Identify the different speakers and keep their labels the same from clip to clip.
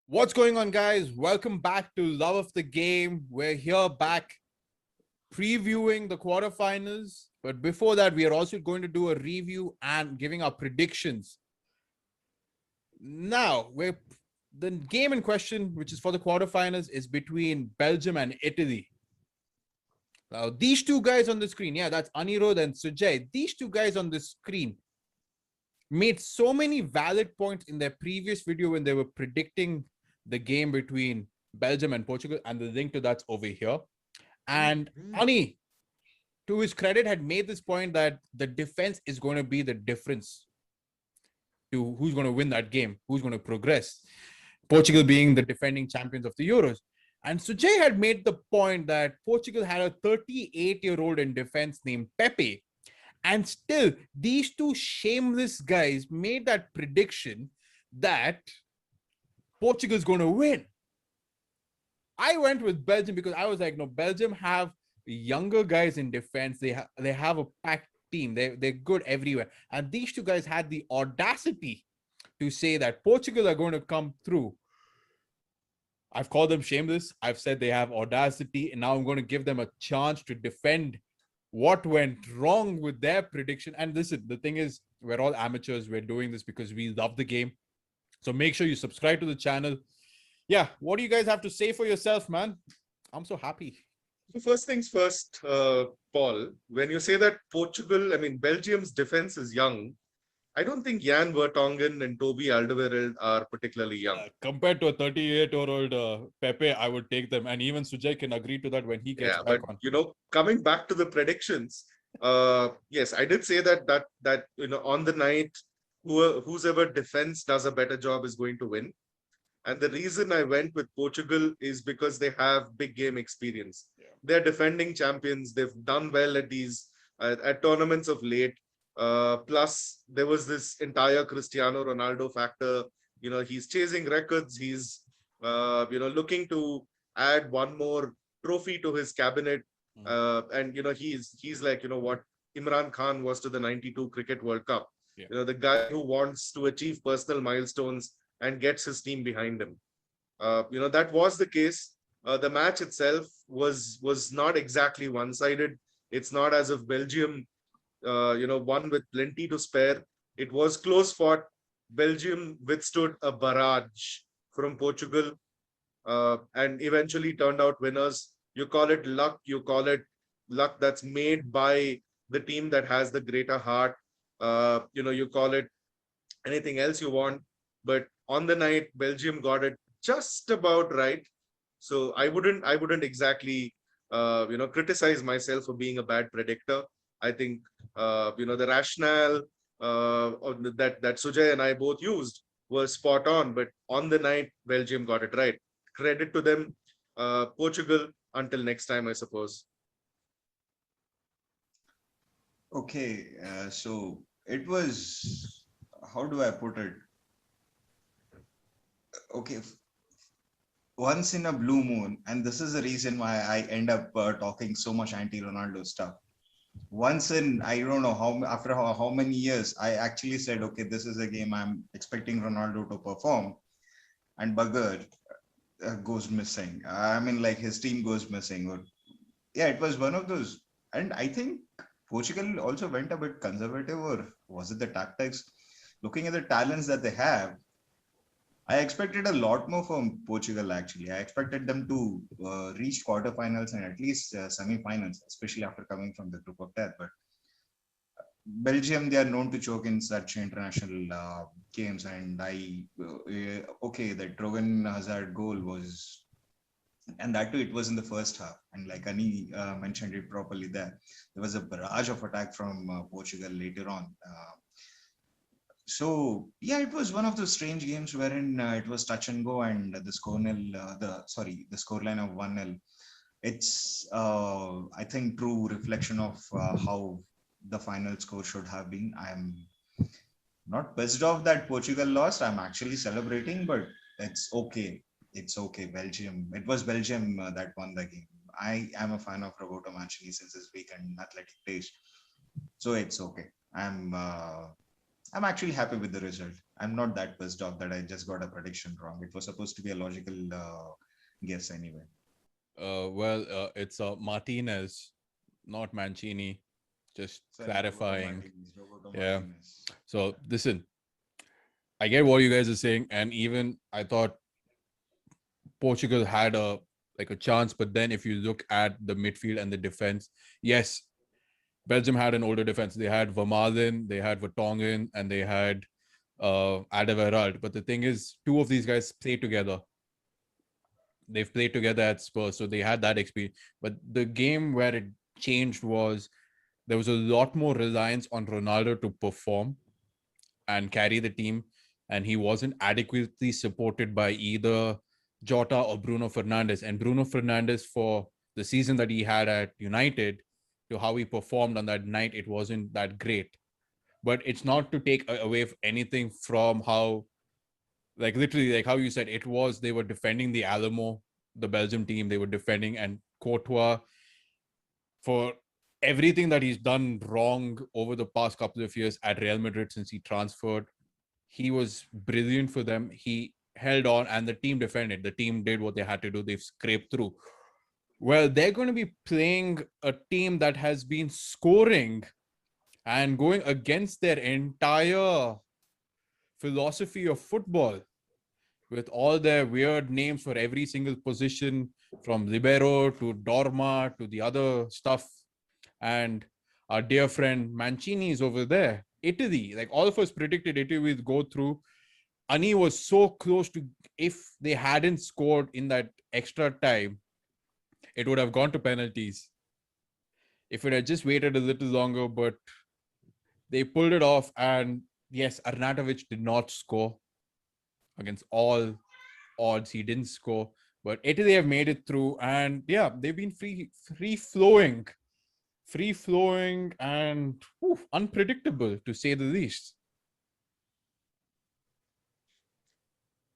Speaker 1: What's going on, guys? Welcome back to Love of the Game. We're here back previewing the quarterfinals. But before that, we are also going to do a review and giving our predictions. Now, the game in question, which is for the quarterfinals, is between Belgium and Italy. Now, these two guys on the screen, that's Anirudh and Sujay. These two guys on the screen made so many valid points in their previous video when they were predicting the game between Belgium and Portugal, and the link to that's over here. And Ani, to his credit, had made this point that the defense is going to be the difference to who's going to win that game, who's going to progress. Portugal being the defending champions of the Euros. And Sujay had made the point that Portugal had a 38-year-old in defense named Pepe. And still, these two shameless guys made that prediction that Portugal's going to win. I went with Belgium because I was like, no, Belgium have younger guys in defense. They have a packed team. They're good everywhere. And these two guys had the audacity to say that Portugal are going to come through. I've called them shameless. I've said they have audacity, and now I'm going to give them a chance to defend what went wrong with their prediction. And listen, the thing is, we're all amateurs. We're doing this because we love the game. So make sure you subscribe to the channel. Yeah, what do you guys have to say for yourself, man? I'm so happy.
Speaker 2: So first things first, Paul, when you say that Belgium's defense is young, I don't think Jan Vertonghen and Toby Alderweireld are particularly young.
Speaker 1: Compared to a 38-year-old Pepe, I would take them. And even Sujay can agree to that when he gets back on.
Speaker 2: Coming back to the predictions, yes, I did say that on the night, whose ever defense does a better job is going to win. And the reason I went with Portugal is because they have big game experience. Yeah. They're defending champions. They've done well at these at tournaments of late. Plus, there was this entire Cristiano Ronaldo factor. He's chasing records. He's looking to add one more trophy to his cabinet. And he's like what Imran Khan was to the '92 Cricket World Cup. Yeah. The guy who wants to achieve personal milestones and gets his team behind him. That was the case. The match itself was not exactly one-sided. It's not as if Belgium, won with plenty to spare. It was close fought. Belgium withstood a barrage from Portugal and eventually turned out winners. You call it luck. You call it luck that's made by the team that has the greater heart. You call it anything else you want. But on the night, Belgium got it just about right. So I wouldn't exactly criticize myself for being a bad predictor. I think the rationale that Sujay and I both used was spot on. But on the night, Belgium got it right. Credit to them. Portugal, until next time, I suppose.
Speaker 3: Okay, so it was, how do I put it? Okay, once in a blue moon, and this is the reason why I end up talking so much anti-Ronaldo stuff. Once in, I don't know after how many years, I actually said, okay, this is a game I'm expecting Ronaldo to perform, and bugger goes missing. Like his team goes missing. Or yeah, it was one of those. And I think Portugal also went a bit conservative, or was it the tactics? Looking at the talents that they have, I expected a lot more from Portugal, actually. I expected them to reach quarterfinals and at least semi-finals, especially after coming from the group of death. But Belgium, they are known to choke in such international games. And that Trogan Hazard goal was, and that too, it was in the first half. And like Ani mentioned it properly there was a barrage of attack from Portugal later on. So yeah, it was one of those strange games wherein it was touch and go, and the the scoreline of 1-0. It's I think true reflection of how the final score should have been. I'm not pissed off that Portugal lost. I'm actually celebrating, but it's okay. It's okay. It was Belgium that won the game. I am a fan of Roberto Mancini since his weekend athletic days, so it's okay. I'm I'm actually happy with the result. I'm not that pissed off that I just got a prediction wrong. It was supposed to be a logical guess anyway.
Speaker 1: It's Martinez, not Mancini. Just
Speaker 3: Sorry, Roberto
Speaker 1: clarifying.
Speaker 3: Martinez. Roberto
Speaker 1: Yeah.
Speaker 3: Martinez.
Speaker 1: So listen, I get what you guys are saying, and even I thought Portugal had a chance, but then if you look at the midfield and the defense, yes, Belgium had an older defense. They had Vermaelen, they had Vertonghen, and they had Alderweireld. But the thing is, two of these guys played together. They've played together at Spurs, so they had that experience. But the game where it changed was there was a lot more reliance on Ronaldo to perform and carry the team, and he wasn't adequately supported by either Jota or Bruno Fernandes. And Bruno Fernandes, for the season that he had at United, to how he performed on that night, it wasn't that great. But it's not to take away anything from how, like literally, like how you said, it was they were defending the Alamo, the Belgium team, they were defending, and Courtois, for everything that he's done wrong over the past couple of years at Real Madrid since he transferred, he was brilliant for them. He held on and the team defended. The team did what they had to do. They've scraped through. Well, they're going to be playing a team that has been scoring and going against their entire philosophy of football with all their weird names for every single position, from libero to dorma to the other stuff. And our dear friend Mancini is over there. Italy, like all of us predicted Italy would go through. Ani was so close to, if they hadn't scored in that extra time, it would have gone to penalties. If it had just waited a little longer, but they pulled it off. And yes, Arnautovic did not score against all odds. He didn't score, but Italy have made it through. And yeah, they've been free flowing and unpredictable, to say the least.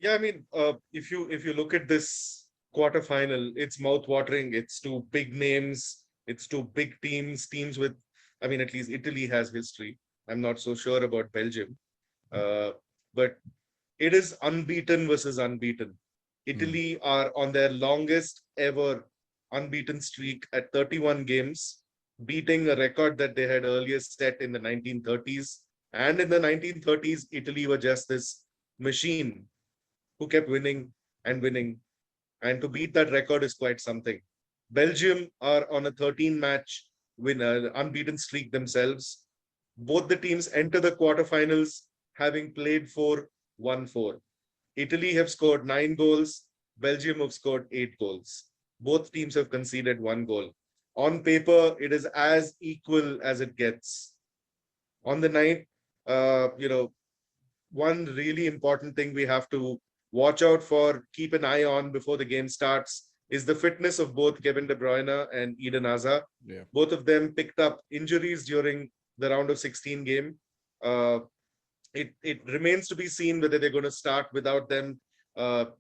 Speaker 2: Yeah, I mean, if you look at this quarterfinal, it's mouth-watering. It's two big names. It's two big teams with, I mean, at least Italy has history. I'm not so sure about Belgium, uh, but it is unbeaten versus unbeaten. Italy are on their longest ever unbeaten streak at 31 games, beating a record that they had earlier set in the 1930s. And in the 1930s, Italy were just this machine who kept winning and winning. And to beat that record is quite something. Belgium are on a 13 match win, unbeaten streak themselves. Both the teams enter the quarterfinals having played 4, won 4. Italy have scored 9 goals. Belgium have scored 8 goals. Both teams have conceded 1 goal. On paper, it is as equal as it gets. On the night, one really important thing we have to watch out for, keep an eye on before the game starts, is the fitness of both Kevin De Bruyne and Eden Hazard.
Speaker 1: Yeah.
Speaker 2: Both of them picked up injuries during the round of 16 game. It remains to be seen whether they're going to start without them.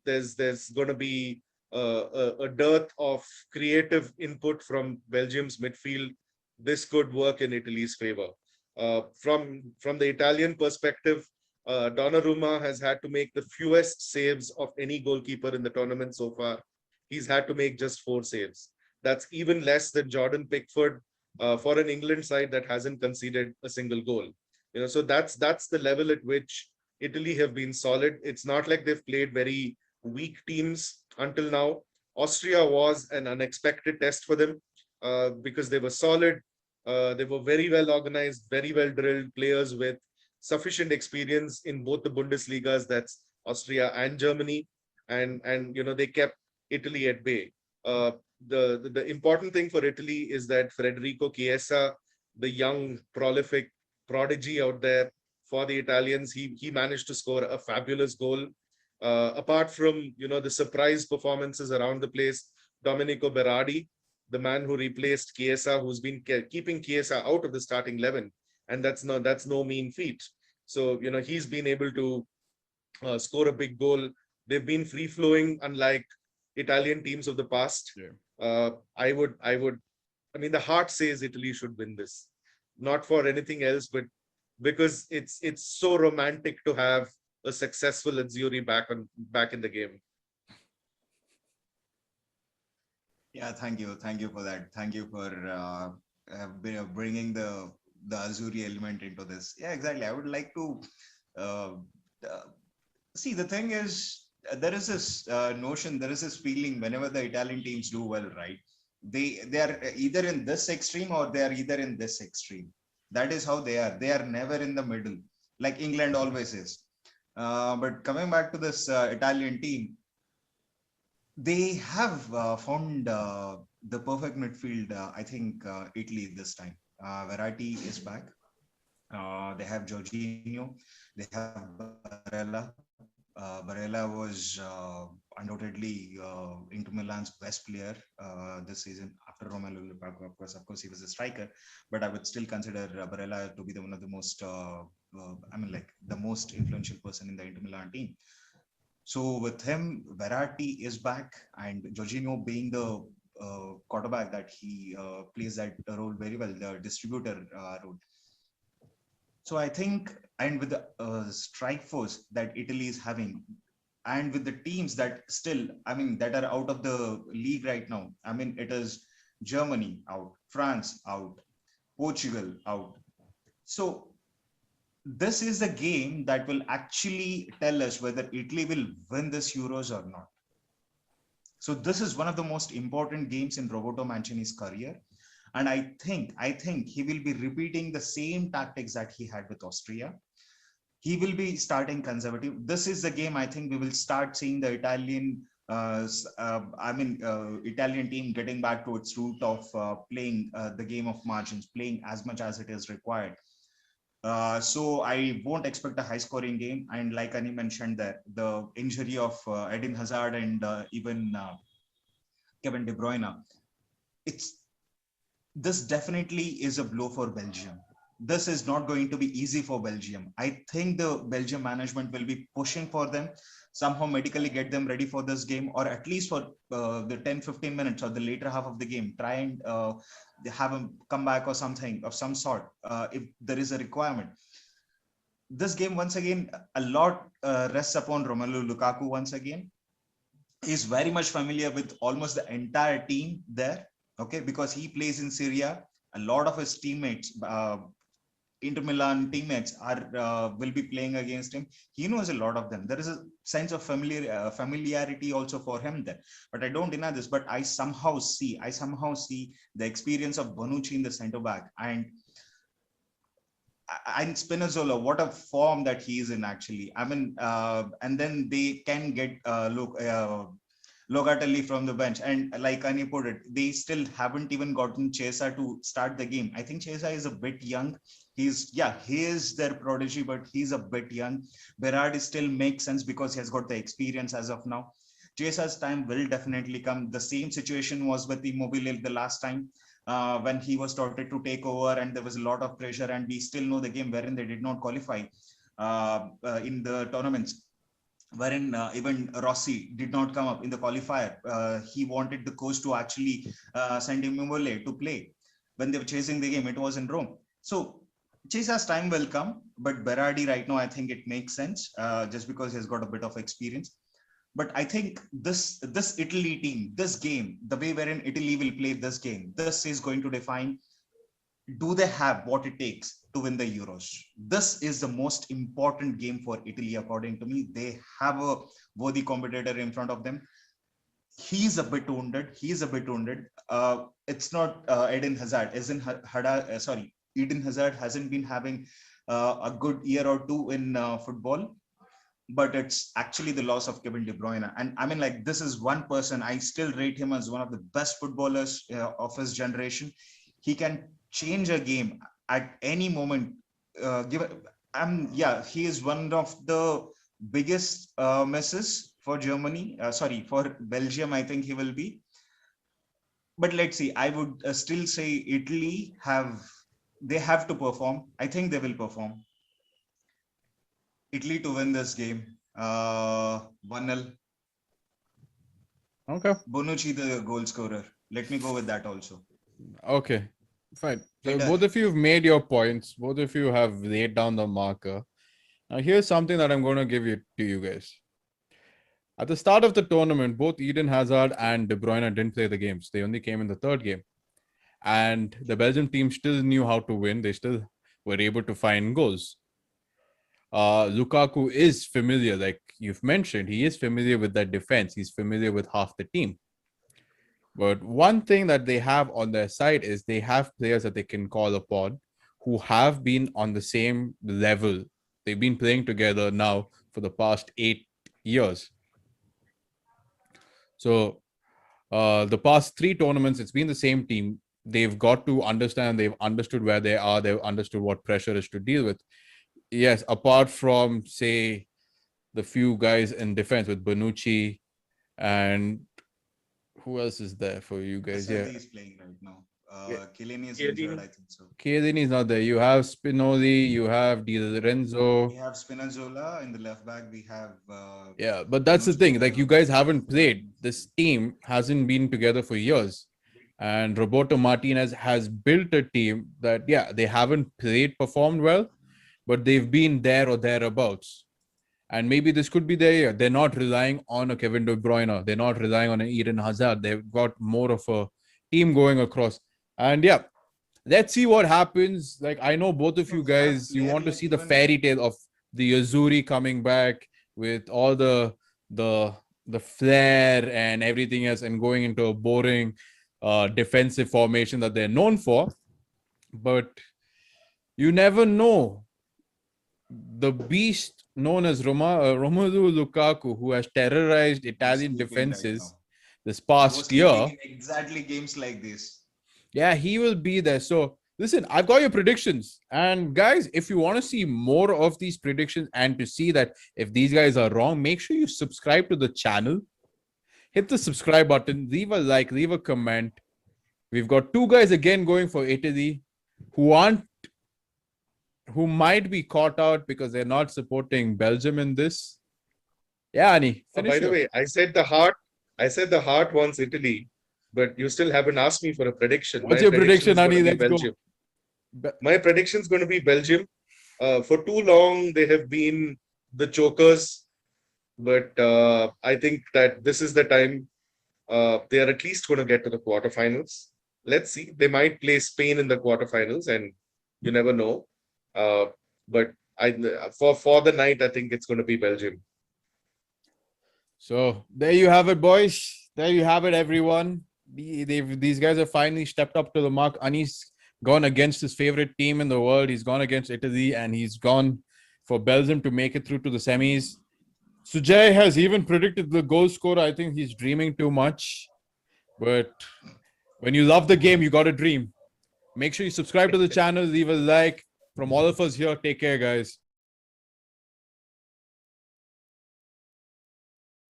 Speaker 2: There's going to be a dearth of creative input from Belgium's midfield. This could work in Italy's favor. From the Italian perspective, Donnarumma has had to make the fewest saves of any goalkeeper in the tournament so far. He's had to make just 4 saves. That's even less than Jordan Pickford for an England side that hasn't conceded a single goal. So that's the level at which Italy have been solid. It's not like they've played very weak teams until now. Austria was an unexpected test for them because they were solid. They were very well organized, very well drilled players with sufficient experience in both the Bundesligas, that's Austria and Germany, and they kept Italy at bay. The important thing for Italy is that Federico Chiesa, the young prolific prodigy out there for the Italians, he managed to score a fabulous goal. Apart from the surprise performances around the place, Domenico Berardi, the man who replaced Chiesa, who's been keeping Chiesa out of the starting 11, and that's no mean feat. So he's been able to score a big goal. They've been free flowing, unlike Italian teams of the past.
Speaker 1: Yeah.
Speaker 2: I mean, the heart says Italy should win this, not for anything else, but because it's so romantic to have a successful Azzurri back in the game.
Speaker 3: Yeah, thank you for that. Thank you for bringing the Azuri element into this. Yeah, exactly. I would like to uh, uh, see. The thing is, there is this notion, there is this feeling whenever the Italian teams do well, right? They are either in this extreme or they are either in this extreme. That is how they are. They are never in the middle, like England always is. But coming back to this Italian team, they have found the perfect midfield. I think Italy this time. Verratti is back. They have Jorginho. They have Barella. Barella was undoubtedly Inter Milan's best player this season after Romelu Lukaku. Of course, he was a striker, but I would still consider Barella to be one of the most, like the most influential person in the Inter Milan team. So with him, Verratti is back, and Jorginho being the quarterback that he plays that role very well, the distributor role. So I think, and with the strike force that Italy is having, and with the teams that still, I mean, that are out of the league right now. I mean, it is Germany out, France out, Portugal out. So this is the game that will actually tell us whether Italy will win this Euros or not. So this is one of the most important games in Roberto Mancini's career. And I think he will be repeating the same tactics that he had with Austria. He will be starting conservative. This is the game I think we will start seeing the Italian team getting back to its root of playing the game of margins, playing as much as it is required. So I won't expect a high scoring game. And like Ani mentioned, that the injury of Eden Hazard and even Kevin De Bruyne, it's this definitely is a blow for Belgium. This is not going to be easy for Belgium. I think the Belgium management will be pushing for them, somehow medically get them ready for this game, or at least for the 10-15 minutes or the later half of the game. Try and have a comeback or something of some sort if there is a requirement. This game, once again, a lot rests upon Romelu Lukaku once again. He's very much familiar with almost the entire team there, okay, because he plays in Syria. A lot of his teammates, Inter Milan teammates, are will be playing against him. He knows a lot of them. There is a sense of familiarity also for him there. But I don't deny this. But I somehow see the experience of Bonucci in the centre back, and Spinazzola, what a form that he is in actually. I mean, and then they can get Locatelli from the bench. And like Ani put it, they still haven't even gotten Chiesa to start the game. I think Chiesa is a bit young. He is their prodigy, but he's a bit young. Berardi still makes sense because he has got the experience as of now. Chiesa's time will definitely come. The same situation was with Immobile the last time. When he was started to take over and there was a lot of pressure, and we still know the game wherein they did not qualify in the tournaments, wherein even Rossi did not come up in the qualifier. He wanted the coach to actually send him Immobile to play. When they were chasing the game, it was in Rome. So Chisa's time will come, but Berardi right now, I think it makes sense just because he's got a bit of experience. But I think this Italy team, this game, the way wherein Italy will play this game, this is going to define, do they have what it takes to win the Euros? This is the most important game for Italy, according to me. They have a worthy competitor in front of them. He's a bit wounded. It's not Eden Hazard. Eden Hazard hasn't been having a good year or two in football, but it's actually the loss of Kevin De Bruyne. And I mean, like, this is one person, I still rate him as one of the best footballers of his generation. He can change a game at any moment. He is one of the biggest misses for Germany. For Belgium, I think he will be. But let's see. I would still say Italy they have to perform. I think they will perform. Italy to win this game. 1-0.
Speaker 1: Okay.
Speaker 3: Bonucci, the goal scorer. Let me go with that also.
Speaker 1: Okay. Fine. So
Speaker 3: Better.
Speaker 1: both of you have made your points. Both of you have laid down the marker. Now here's something that I'm going to give you to you guys. At the start of the tournament, both Eden Hazard and De Bruyne didn't play the games. They only came in the third game. And the Belgium team still knew how to win. They still were able to find goals. Lukaku is familiar, like you've mentioned. He is familiar with that defense. He's familiar with half the team. But one thing that they have on their side is they have players that they can call upon who have been on the same level. They've been playing together now for the past 8 years. So the past 3 tournaments, it's been the same team. They've got to understand, they've understood where they are, they've understood what pressure is to deal with. Yes, apart from, say, the few guys in defense with Bonucci and who else is there for you guys?
Speaker 3: SLD
Speaker 1: Yeah,
Speaker 3: is playing right now.
Speaker 1: Yeah.
Speaker 3: Chiellini is
Speaker 2: Chiellini.
Speaker 3: injured, I think so.
Speaker 1: Chiellini is not there. You have Spinozzi, you have Di Lorenzo.
Speaker 3: We have Spinazzola in the left back. We have
Speaker 1: Yeah, but that's the
Speaker 3: Bonucci
Speaker 1: thing.
Speaker 3: in
Speaker 1: Like,
Speaker 3: the
Speaker 1: you guys
Speaker 3: right
Speaker 1: haven't
Speaker 3: back.
Speaker 1: played. This team hasn't been together for years. And Roberto Martinez has built a team that, yeah, they haven't performed well, but they've been there or thereabouts. And maybe this could be their year. They're not relying on a Kevin De Bruyne. They're not relying on an Eden Hazard. They've got more of a team going across. And yeah, let's see what happens. Like, I know both of
Speaker 3: No,
Speaker 1: you
Speaker 3: we have
Speaker 1: guys, you
Speaker 3: player
Speaker 1: want to
Speaker 3: like
Speaker 1: see the
Speaker 3: even
Speaker 1: fairy tale of the Azuri coming back with all the the flair and everything else, and going into a boring defensive formation that they're known for. But you never know. The beast known as Romelu Lukaku, who has terrorized
Speaker 3: he's
Speaker 1: Italian
Speaker 3: sleeping right
Speaker 1: defenses
Speaker 3: now.
Speaker 1: this
Speaker 3: He was
Speaker 1: past
Speaker 3: sleeping
Speaker 1: year,
Speaker 3: in exactly games like this.
Speaker 1: yeah, he will be there. So listen, I've got your predictions. And guys, if you want to see more of these predictions and to see that if these guys are wrong, make sure you subscribe to the channel. Hit the subscribe button, leave a like, leave a comment. We've got 2 guys again going for Italy who might be caught out because they're not supporting Belgium in this. Yeah, Ani, finish
Speaker 2: By the
Speaker 1: your.
Speaker 2: way, I said the heart wants Italy, but you still haven't asked me for a prediction.
Speaker 1: What's
Speaker 2: My
Speaker 1: your
Speaker 2: prediction
Speaker 1: prediction,
Speaker 2: is going
Speaker 1: Ani?
Speaker 2: to be
Speaker 1: Let's go.
Speaker 2: Belgium. My prediction is going to be Belgium. For too long, they have been the chokers, but I think that this is the time they are at least going to get to the quarterfinals. Let's see. They might play Spain in the quarterfinals, and you never know. Uh, but for the night, I think it's going to be Belgium.
Speaker 1: So there you have it, boys. There you have it, everyone. These guys have finally stepped up to the mark. Ani's gone against his favorite team in the world. He's gone against Italy, and he's gone for Belgium to make it through to the semis. Sujay has even predicted the goal scorer. I think he's dreaming too much. But when you love the game, you got to dream. Make sure you subscribe to the channel, leave a like. From all of us here, take care, guys.